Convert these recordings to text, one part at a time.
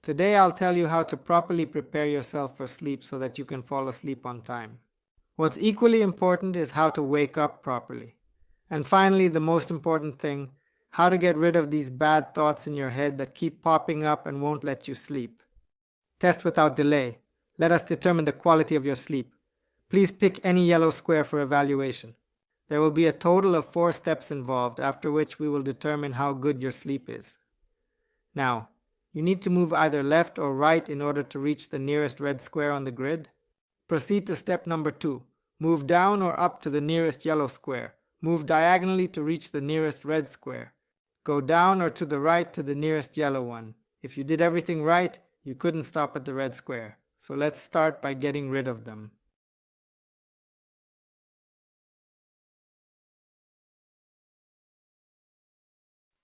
Today I'll tell you how to properly prepare yourself for sleep so that you can fall asleep on time. What's equally important is how to wake up properly. And finally, the most important thing, how to get rid of these bad thoughts in your head that keep popping up and won't let you sleep. Test without delay. Let us determine the quality of your sleep. Please pick any yellow square for evaluation. There will be a total of 4 steps involved, after which we will determine how good your sleep is. Now, you need to move either left or right in order to reach the nearest red square on the grid. Proceed to step number 2. Move down or up to the nearest yellow square. Move diagonally to reach the nearest red square. Go down or to the right to the nearest yellow one. If you did everything right, you couldn't stop at the red square. So let's start by getting rid of them.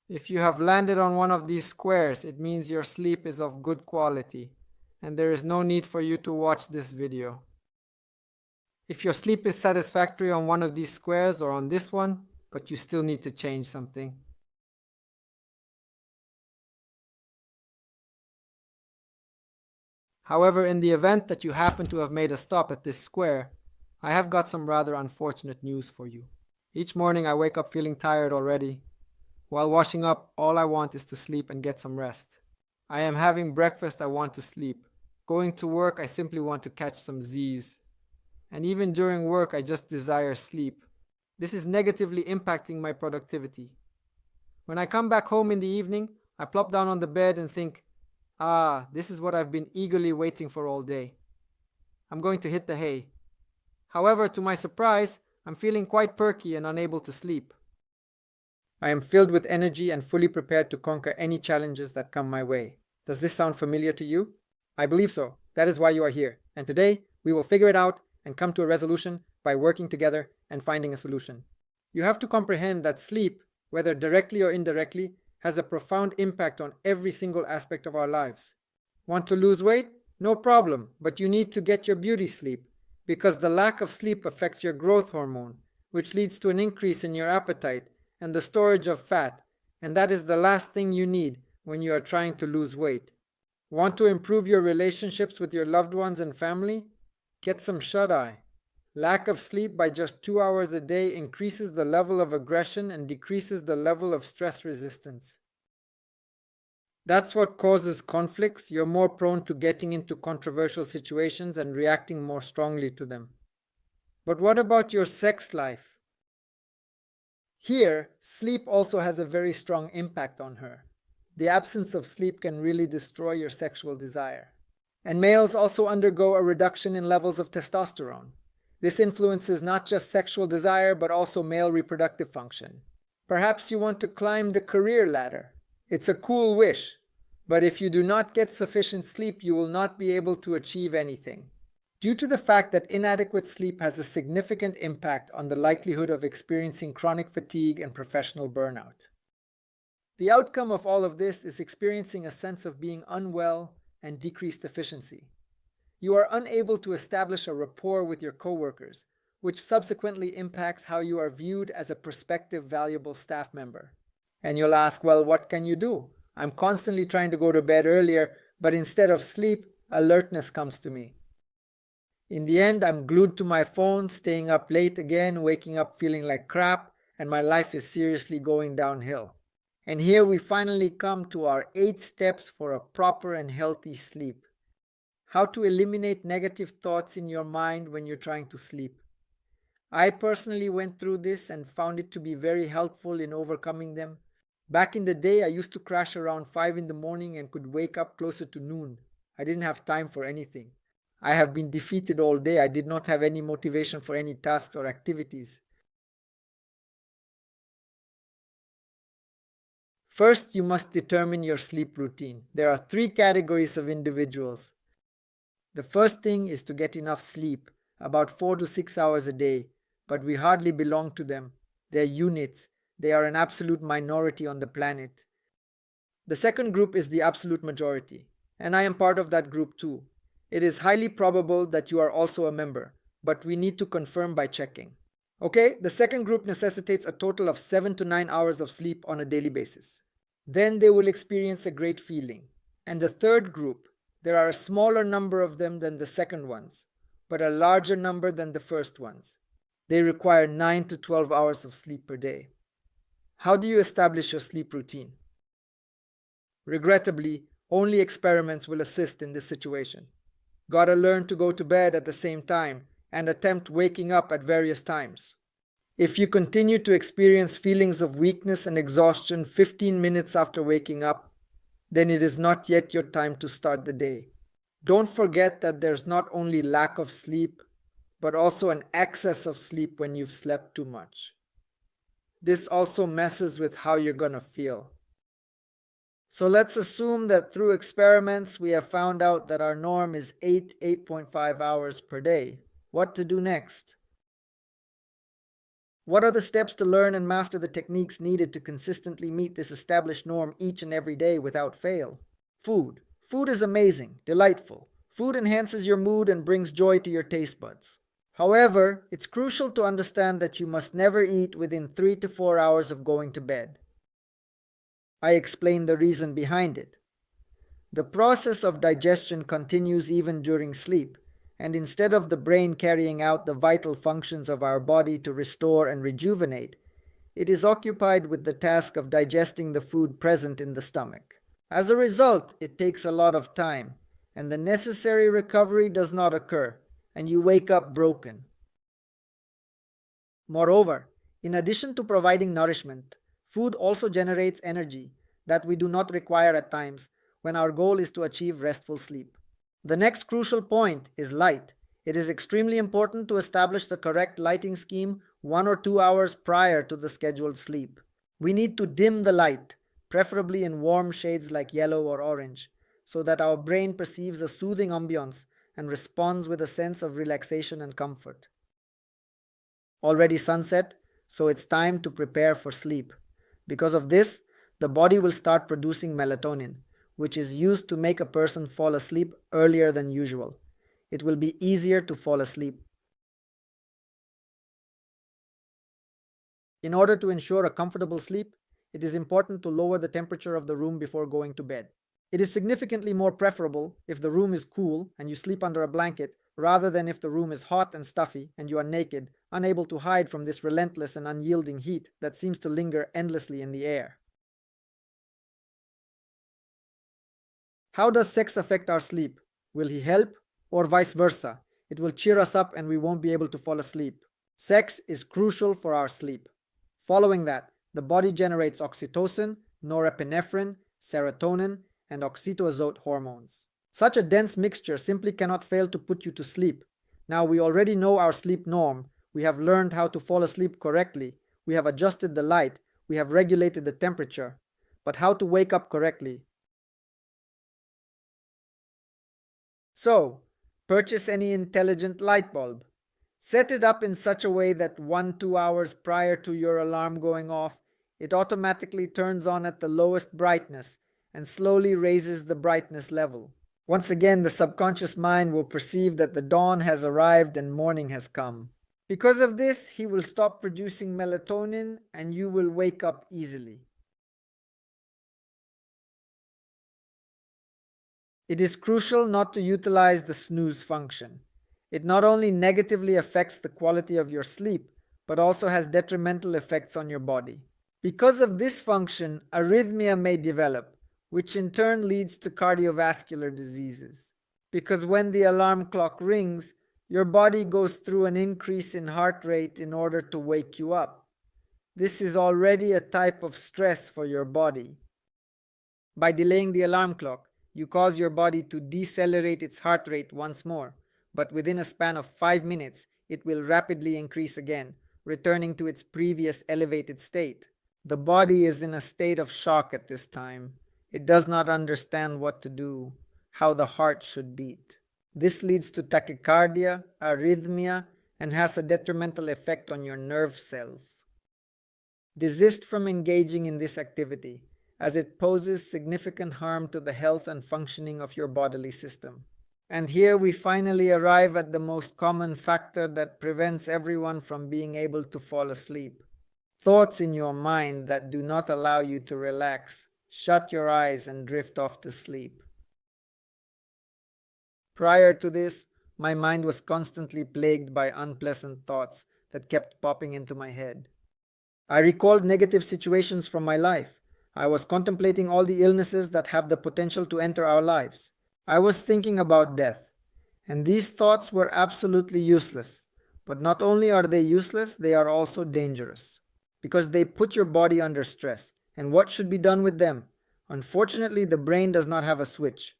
If you have landed on one of these squares, it means your sleep is of good quality, and there is no need for you to watch this video. If your sleep is satisfactory on one of these squares or on this one, but you still need to change something. However, in the event that you happen to have made a stop at this square, I have got some rather unfortunate news for you. Each morning I wake up feeling tired already. While washing up, all I want is to sleep and get some rest. I am having breakfast, I want to sleep. Going to work, I simply want to catch some Z's. And even during work, I just desire sleep. This is negatively impacting my productivity. When I come back home in the evening, I plop down on the bed and think, this is what I've been eagerly waiting for all day. I'm going to hit the hay. However, to my surprise, I'm feeling quite perky and unable to sleep. I am filled with energy and fully prepared to conquer any challenges that come my way. Does this sound familiar to you? I believe so. That is why you are here. And today, we will figure it out and come to a resolution by working together and finding a solution. You have to comprehend that sleep, whether directly or indirectly, has a profound impact on every single aspect of our lives. Want to lose weight? No problem, but you need to get your beauty sleep, because the lack of sleep affects your growth hormone, which leads to an increase in your appetite and the storage of fat, and that is the last thing you need when you are trying to lose weight. Want to improve your relationships with your loved ones and family? Get some shut-eye. Lack of sleep by just 2 hours a day increases the level of aggression and decreases the level of stress resistance. That's what causes conflicts. You're more prone to getting into controversial situations and reacting more strongly to them. But what about your sex life? Here, sleep also has a very strong impact on her. The absence of sleep can really destroy your sexual desire. And males also undergo a reduction in levels of testosterone. This influences not just sexual desire, but also male reproductive function. Perhaps you want to climb the career ladder. It's a cool wish, but if you do not get sufficient sleep, you will not be able to achieve anything. Due to the fact that inadequate sleep has a significant impact on the likelihood of experiencing chronic fatigue and professional burnout. The outcome of all of this is experiencing a sense of being unwell and decreased efficiency. You are unable to establish a rapport with your coworkers, which subsequently impacts how you are viewed as a prospective valuable staff member. And you'll ask, well, what can you do? I'm constantly trying to go to bed earlier, but instead of sleep, alertness comes to me. In the end, I'm glued to my phone, staying up late again, waking up feeling like crap, and my life is seriously going downhill. And here we finally come to our 8 steps for a proper and healthy sleep. How to eliminate negative thoughts in your mind when you're trying to sleep. I personally went through this and found it to be very helpful in overcoming them. Back in the day, I used to crash around 5 in the morning and could wake up closer to noon. I didn't have time for anything. I have been defeated all day. I did not have any motivation for any tasks or activities. First, you must determine your sleep routine. There are 3 categories of individuals. The first thing is to get enough sleep, about 4 to 6 hours a day, but we hardly belong to them. They're units. They are an absolute minority on the planet. The second group is the absolute majority, and I am part of that group too. It is highly probable that you are also a member, but we need to confirm by checking. Okay, the second group necessitates a total of 7 to 9 hours of sleep on a daily basis. Then they will experience a great feeling. And the third group, there are a smaller number of them than the second ones, but a larger number than the first ones. They require 9 to 12 hours of sleep per day. How do you establish your sleep routine? Regrettably, only experiments will assist in this situation. Gotta learn to go to bed at the same time and attempt waking up at various times. If you continue to experience feelings of weakness and exhaustion 15 minutes after waking up, then it is not yet your time to start the day. Don't forget that there's not only lack of sleep, but also an excess of sleep when you've slept too much. This also messes with how you're gonna feel. So let's assume that through experiments we have found out that our norm is 8.5 hours per day. What to do next? What are the steps to learn and master the techniques needed to consistently meet this established norm each and every day without fail? Food. Food is amazing, delightful. Food enhances your mood and brings joy to your taste buds. However, it's crucial to understand that you must never eat within 3 to 4 hours of going to bed. I explain the reason behind it. The process of digestion continues even during sleep, and instead of the brain carrying out the vital functions of our body to restore and rejuvenate, it is occupied with the task of digesting the food present in the stomach. As a result, it takes a lot of time, and the necessary recovery does not occur, and you wake up broken. Moreover, in addition to providing nourishment, food also generates energy that we do not require at times when our goal is to achieve restful sleep. The next crucial point is light. It is extremely important to establish the correct lighting scheme 1 or 2 hours prior to the scheduled sleep. We need to dim the light, preferably in warm shades like yellow or orange, so that our brain perceives a soothing ambiance and responds with a sense of relaxation and comfort. Already sunset, so it's time to prepare for sleep. Because of this, the body will start producing melatonin, which is used to make a person fall asleep earlier than usual. It will be easier to fall asleep. In order to ensure a comfortable sleep, it is important to lower the temperature of the room before going to bed. It is significantly more preferable if the room is cool and you sleep under a blanket rather than if the room is hot and stuffy and you are naked, unable to hide from this relentless and unyielding heat that seems to linger endlessly in the air. How does sex affect our sleep? Will he help or vice versa? It will cheer us up and we won't be able to fall asleep. Sex is crucial for our sleep. Following that, the body generates oxytocin, norepinephrine, serotonin, and oxytocin hormones. Such a dense mixture simply cannot fail to put you to sleep. Now we already know our sleep norm. We have learned how to fall asleep correctly. We have adjusted the light. We have regulated the temperature. But how to wake up correctly? So, purchase any intelligent light bulb. Set it up in such a way that 1-2 hours prior to your alarm going off, it automatically turns on at the lowest brightness and slowly raises the brightness level. Once again, the subconscious mind will perceive that the dawn has arrived and morning has come. Because of this, he will stop producing melatonin and you will wake up easily. It is crucial not to utilize the snooze function. It not only negatively affects the quality of your sleep, but also has detrimental effects on your body. Because of this function, arrhythmia may develop, which in turn leads to cardiovascular diseases. Because when the alarm clock rings, your body goes through an increase in heart rate in order to wake you up. This is already a type of stress for your body. By delaying the alarm clock, you cause your body to decelerate its heart rate once more, but within a span of 5 minutes, it will rapidly increase again, returning to its previous elevated state. The body is in a state of shock at this time. It does not understand what to do, how the heart should beat. This leads to tachycardia, arrhythmia, and has a detrimental effect on your nerve cells. Desist from engaging in this activity, as it poses significant harm to the health and functioning of your bodily system. And here we finally arrive at the most common factor that prevents everyone from being able to fall asleep. Thoughts in your mind that do not allow you to relax, shut your eyes and drift off to sleep. Prior to this, my mind was constantly plagued by unpleasant thoughts that kept popping into my head. I recalled negative situations from my life. I was contemplating all the illnesses that have the potential to enter our lives. I was thinking about death. And these thoughts were absolutely useless. But not only are they useless, they are also dangerous. Because they put your body under stress. And what should be done with them? Unfortunately, the brain does not have a switch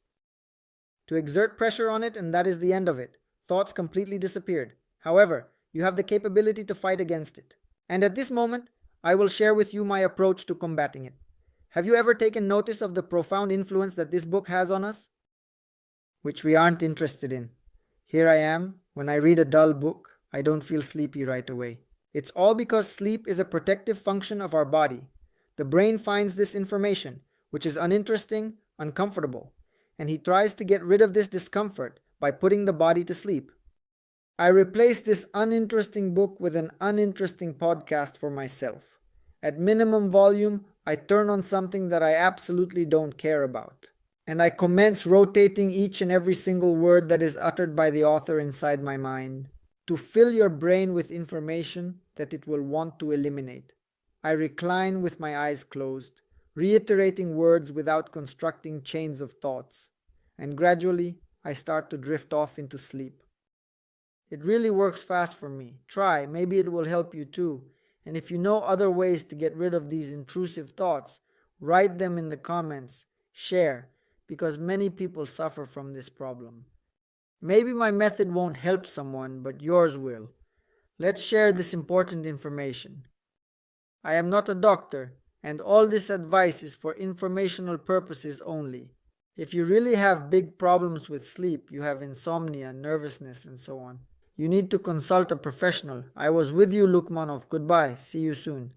to exert pressure on it, and that is the end of it. Thoughts completely disappeared. However, you have the capability to fight against it. And at this moment, I will share with you my approach to combating it. Have you ever taken notice of the profound influence that this book has on us? Which we aren't interested in. Here I am, when I read a dull book, I don't feel sleepy right away. It's all because sleep is a protective function of our body. The brain finds this information, which is uninteresting, uncomfortable, and he tries to get rid of this discomfort by putting the body to sleep. I replace this uninteresting book with an uninteresting podcast for myself. At minimum volume, I turn on something that I absolutely don't care about. And I commence rotating each and every single word that is uttered by the author inside my mind, to fill your brain with information that it will want to eliminate. I recline with my eyes closed, reiterating words without constructing chains of thoughts, and gradually I start to drift off into sleep. It really works fast for me. Try, maybe it will help you too. And if you know other ways to get rid of these intrusive thoughts, write them in the comments, share, because many people suffer from this problem. Maybe my method won't help someone, but yours will. Let's share this important information. I am not a doctor, and all this advice is for informational purposes only. If you really have big problems with sleep, you have insomnia, nervousness, and so on, you need to consult a professional. I was with you, Lukmanov. Goodbye. See you soon.